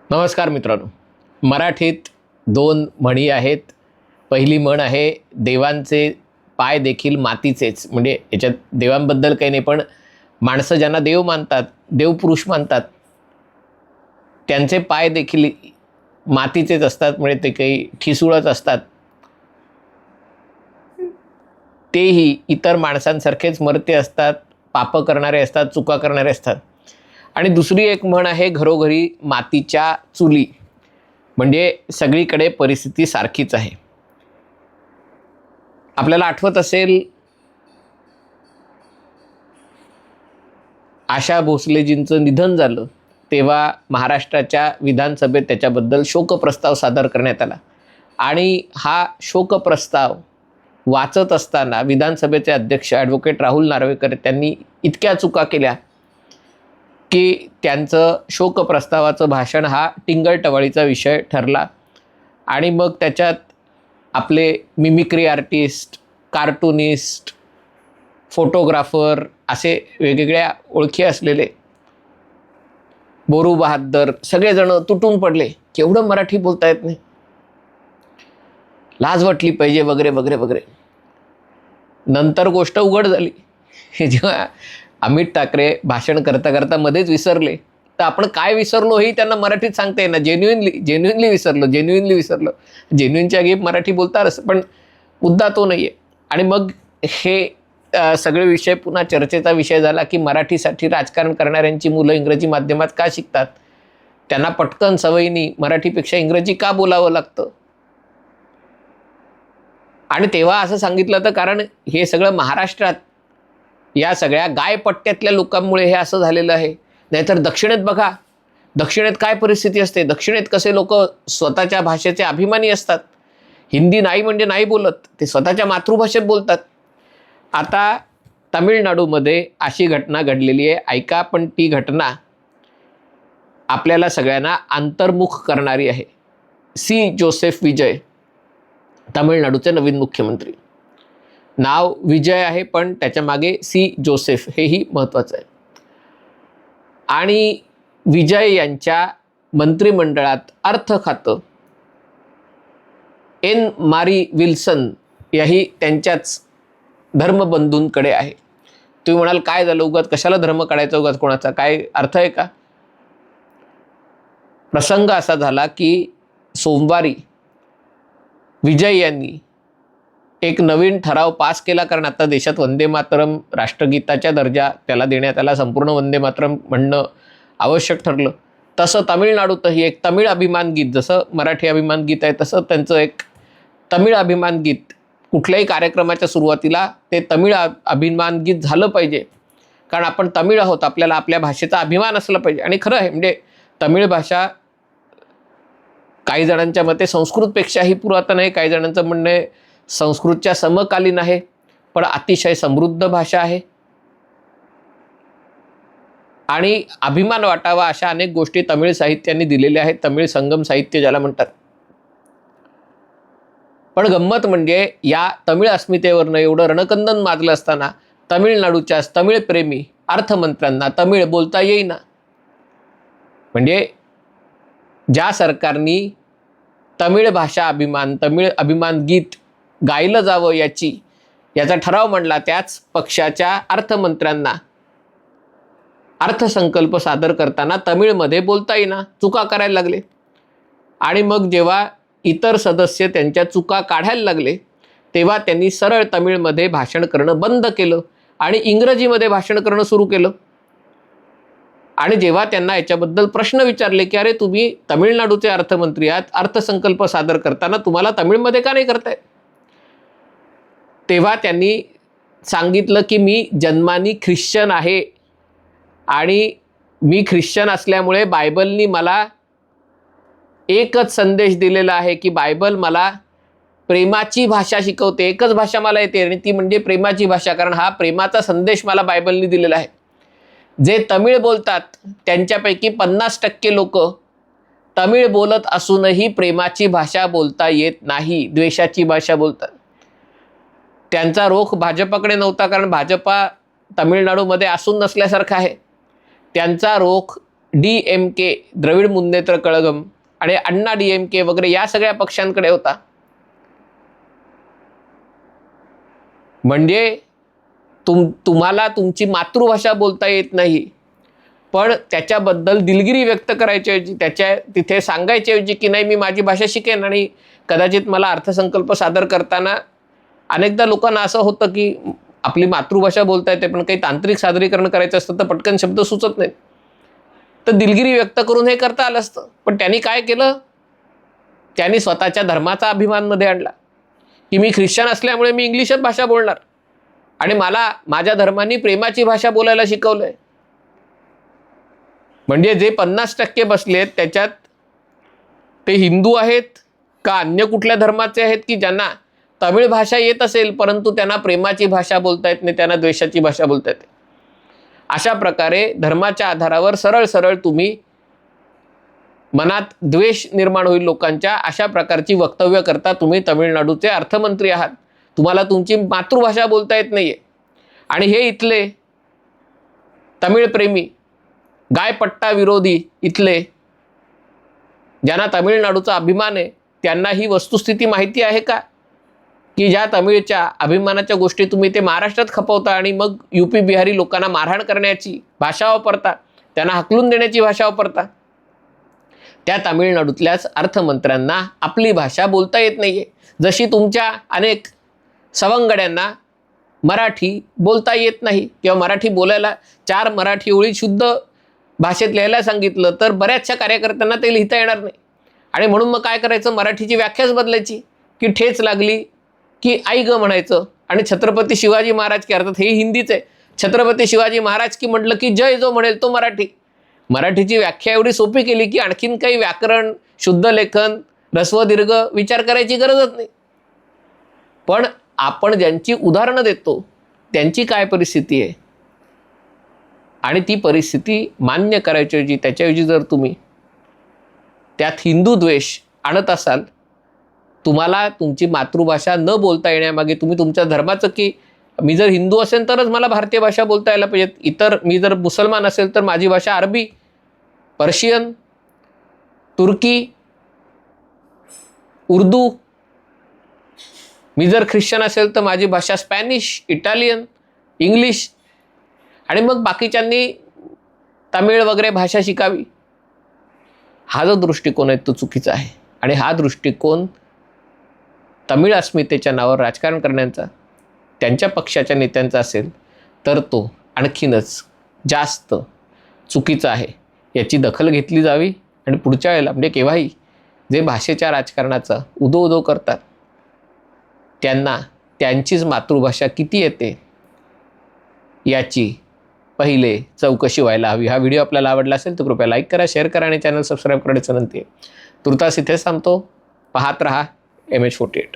नमस्कार मित्रांनो, मराठीत दोन म्हणी आहेत. पहिली म्हण आहे, देवांचे पाय देखील मातीचेच. म्हणजे याच्यात देवांबद्दल काही नाही, पण माणसं ज्यांना देव मानतात, देवपुरुष मानतात, त्यांचे पाय देखील मातीचेच असतात. म्हणजे ते काही ठिसूळच असतात. तेही इतर माणसांसारखेच मरते असतात, पापं करणारे असतात, चुका करणारे असतात. आणि दुसरी एक म्हण आहे, घरोघरी मातीच्या चुली. म्हणजे सगळीकडे परिस्थिती सारखीच आहे. आपल्याला आठवत असेल, आशा भोसलेजींचं निधन झालं तेव्हा महाराष्ट्राच्या विधानसभेत त्याच्याबद्दल शोकप्रस्ताव सादर करण्यात आला. आणि हा शोकप्रस्ताव वाचत असताना विधानसभेचे अध्यक्ष ॲडव्होकेट राहुल नार्वेकर त्यांनी इतक्या चुका केल्या की त्यांचं शोकप्रस्तावाचं भाषण हा टिंगलटवाळीचा विषय ठरला. आणि मग त्याच्यात आपले मिमिक्री आर्टिस्ट, कार्टूनिस्ट, फोटोग्राफर असे वेगवेगळ्या ओळखी असलेले बोरू बहाद्दर सगळेजण तुटून पडले. केवढं मराठी बोलता येत नाही, लाज वाटली पाहिजे, वगैरे वगैरे वगैरे. नंतर गोष्ट उघड झाली. जेव्हा अमित ठाकरे भाषण करता करता मध्येच विसरले, तर आपण काय विसरलो हे त्यांना मराठीत सांगता येईना. जेन्युइनली विसरलो. जेन्युइनच्या जागी मराठी बोलतात, पण मुद्दा तो नाही आहे. आणि मग हे सगळे विषय पुन्हा चर्चेचा विषय झाला की मराठीसाठी राजकारण करणाऱ्यांची मुलं इंग्रजी माध्यमात का शिकतात, त्यांना पटकन सवयीने मराठीपेक्षा इंग्रजी का बोलावं लागतं. आणि तेव्हा असं सांगितलं तर कारण हे सगळं महाराष्ट्रात या सगळ्या गायपट्ट्यातल्या लोकांमुळे हे असं झालेलं आहे. नाहीतर दक्षिणेत बघा, दक्षिणेत काय परिस्थिती असते. दक्षिणेत कसे लोक स्वतःच्या भाषेचे अभिमानी असतात. हिंदी नाही म्हणजे नाही बोलत, ते स्वतःच्या मातृभाषेत बोलतात. आता तामिळनाडूमध्ये अशी घटना घडलेली आहे, ऐका. पण ती घटना आपल्याला सगळ्यांना अंतर्मुख करणारी आहे. सी जोसेफ विजय, तामिळनाडूचे नवीन मुख्यमंत्री. नाव विजय आहे, पण त्याच्या मागे सी जोसेफ हेही महत्त्वाचं आहे. आणि विजय यांच्या मंत्रिमंडळात अर्थ खातं एन मारी विल्सन याही त्यांच्याच धर्मबंधूंकडे आहे. तुम्ही म्हणाल काय झालं, उगाच कशाला धर्म काढायचा, उगाच कोणाचा काय अर्थ आहे का. प्रसंग असा झाला की सोमवारी विजय यांनी एक नवीन ठराव पास केला. कारण आता देशात वंदे मातरम राष्ट्रगीताच्या दर्जा त्याला देण्यात आला. संपूर्ण वंदे मातरम म्हणणं आवश्यक ठरलं. तसं तामिळनाडूतही एक तमिळ अभिमान गीत, जसं मराठी अभिमान गीत आहे तसं त्यांचं एक तमिळ अभिमान गीत, कुठल्याही कार्यक्रमाच्या सुरुवातीला ते तमिळ अभिमान गीत झालं पाहिजे. कारण आपण तमिळ आहोत, आपल्याला आपल्या भाषेचा अभिमान असला पाहिजे. आणि खरं आहे, म्हणजे तमिळ भाषा काही जणांच्या मते संस्कृतपेक्षाही पुरातन आहे. काही जणांचं म्हणणं आहे संस्कृतच्या समकालीन आहे, पण अतिशय समृद्ध भाषा आहे. आणि अभिमान वाटावा अशा अनेक गोष्टी तमिळ साहित्याने दिलेल्या आहेत. तमिळ संगम साहित्य ज्याला म्हणतात. पण गंमत म्हणजे या तमिळ अस्मितेवरनं एवढं रणकंदन माजलं असताना तमिळनाडूच्या तमिळ प्रेमी अर्थमंत्र्यांना तमिळ बोलता येईना. म्हणजे ज्या सरकारनी तमिळ भाषा अभिमान, तमिळ अभिमान गीत गायलं जावं याचा ठराव मांडला, त्याच पक्षाच्या अर्थमंत्र्यांना अर्थसंकल्प सादर करताना तमिळमध्ये बोलता येईना, चुका करायला लागले. आणि मग जेव्हा इतर सदस्य त्यांच्या चुका काढायला लागले तेव्हा त्यांनी सरळ तमिळमध्ये भाषण करणं बंद केलं आणि इंग्रजीमध्ये भाषण करणं सुरू केलं. आणि जेव्हा त्यांना याच्याबद्दल प्रश्न विचारले की अरे तुम्ही तमिळनाडूचे अर्थमंत्री आहात, अर्थसंकल्प सादर करताना तुम्हाला तमिळमध्ये का नाही करताय, तेव्हा त्यांनी सांगितलं की मी जन्मानी ख्रिश्चन आहे आणि मी ख्रिश्चन असल्यामुळे बायबलनी मला एकच संदेश दिलेला आहे की बायबल मला प्रेमाची भाषा शिकवते. एकच भाषा मला येते आणि ती म्हणजे प्रेमाची भाषा, कारण हा प्रेमाचा संदेश मला बायबलनी दिलेला आहे. जे तमिळ बोलतात त्यांच्यापैकी 50% लोक तमिळ बोलत असूनही प्रेमाची भाषा बोलता येत नाही, द्वेषाची भाषा बोलतात. त्यांचा रोख भाजपाकडे नव्हता, कारण भाजपा तामिळनाडूमध्ये असून नसल्यासारखं आहे. त्यांचा रोख DMK, द्रविड मुन्नेत्र कळगम आणि अण्णा DMK वगैरे या सगळ्या पक्षांकडे होता. म्हणजे तुम्हाला तुमची मातृभाषा बोलता येत नाही, पण त्याच्याबद्दल दिलगिरी व्यक्त करायच्याऐवजी, तिथे सांगायच्याऐवजी की नाही मी माझी भाषा शिकेन, आणि कदाचित मला अर्थसंकल्प सादर करताना अनेकदा लोकांना असं होतं की आपली मातृभाषा बोलता येते पण काही तांत्रिक सादरीकरण करायचं असतं तर पटकन शब्द सुचत नाहीत, तर दिलगिरी व्यक्त करून हे करता आलं असतं. पण त्यांनी काय केलं, त्यांनी स्वतःच्या धर्माचा अभिमान मध्ये आणला की मी ख्रिश्चन असल्यामुळे मी इंग्लिशच भाषा बोलणार, आणि मला माझ्या धर्माने प्रेमाची भाषा बोलायला शिकवलंय. म्हणजे जे 50% बसलेत त्याच्यात ते हिंदू आहेत का अन्य कुठल्या धर्माचे आहेत की ज्यांना तमिळ भाषा येत असेल परंतु त्यांना प्रेमाची भाषा बोलता येत नाही, त्यांना द्वेषाची भाषा बोलता येते. अशा प्रकारे धर्माच्या आधारावर सरळ सरळ तुम्ही मनात द्वेष निर्माण होईल लोकांच्या, अशा प्रकारची वक्तव्य करता. तुम्ही तामिळनाडूचे अर्थमंत्री आहात, तुम्हाला तुमची मातृभाषा बोलता येत नाहीये, आणि हे इथले तमिळ प्रेमी, गायपट्टा विरोधी इथले ज्यांना तामिळनाडूचा अभिमान आहे, त्यांना ही वस्तुस्थिती माहिती आहे का की ज्या तमिळच्या अभिमानाच्या गोष्टी तुम्ही ते महाराष्ट्रात खपवता आणि मग UP बिहारी लोकांना मारहाण करण्याची भाषा वापरता, त्यांना हकलून देण्याची भाषा वापरता. त्या तामिळनाडूतल्याच अर्थमंत्र्यांना आपली भाषा बोलता येत नाहीये. जशी तुमच्या अनेक सवंगड्यांना मराठी बोलता येत नाही, किंवा मराठी बोलायला 4 मराठी ओळी शुद्ध भाषेत लिहायला सांगितलं तर बऱ्याचशा कार्यकर्त्यांना ते लिहिता येणार नाही, आणि म्हणून मग काय करायचं, मराठीची व्याख्याच बदलायची की ठेच लागली की आई ग म्हणायचं. आणि छत्रपती शिवाजी महाराज की, अर्थात हे हिंदीच आहे, छत्रपती शिवाजी महाराज की म्हटलं की जय जो म्हणेल तो मराठी. मराठीची व्याख्या एवढी सोपी केली की आणखीन काही व्याकरण, शुद्ध लेखन, ऱ्हस्व दीर्घ विचार करायची गरजच नाही. पण आपण ज्यांची उदाहरणं देतो त्यांची काय परिस्थिती आहे, आणि ती परिस्थिती मान्य करायच्याऐवजी त्याच्याऐवजी जर तुम्ही त्यात हिंदू द्वेष आणत असाल, तुम्हाला तुमची मातृभाषा न बोलता येण्यामागे तुम्ही तुमच्या धर्माचं, की मी जर हिंदू असेल तरच मला भारतीय भाषा बोलता यायला पाहिजेत, इतर मी जर मुसलमान असेल तर माझी भाषा अरबी, पर्शियन, तुर्की, उर्दू, मी जर ख्रिश्चन असेल तर माझी भाषा स्पॅनिश, इटालियन, इंग्लिश, आणि मग बाकीच्यांनी तमिळ वगैरे भाषा शिकावी. हा जो दृष्टिकोन आहे तो चुकीचा आहे, आणि हा दृष्टिकोन तमिळ अस्मितेच्या नावावर राजकारण करण्याचा त्यांच्या पक्षाच्या नेत्यांचा असेल तर तो आणखीनच जास्त चुकीचा आहे. याची दखल घेतली जावी, आणि पुढच्या वेळेला म्हणजे केव्हाही जे भाषेच्या राजकारणाचा उदो करतात त्यांना त्यांचीच मातृभाषा किती येते याची पहिले चौकशी व्हायला हवी. हा व्हिडिओ आपल्याला आवडला असेल तर कृपया लाईक करा, शेअर करा आणि चॅनल सबस्क्राईब करण्याची विनंती आहे. तुर्तास इथेच थांबतो. पाहत रहा MH48.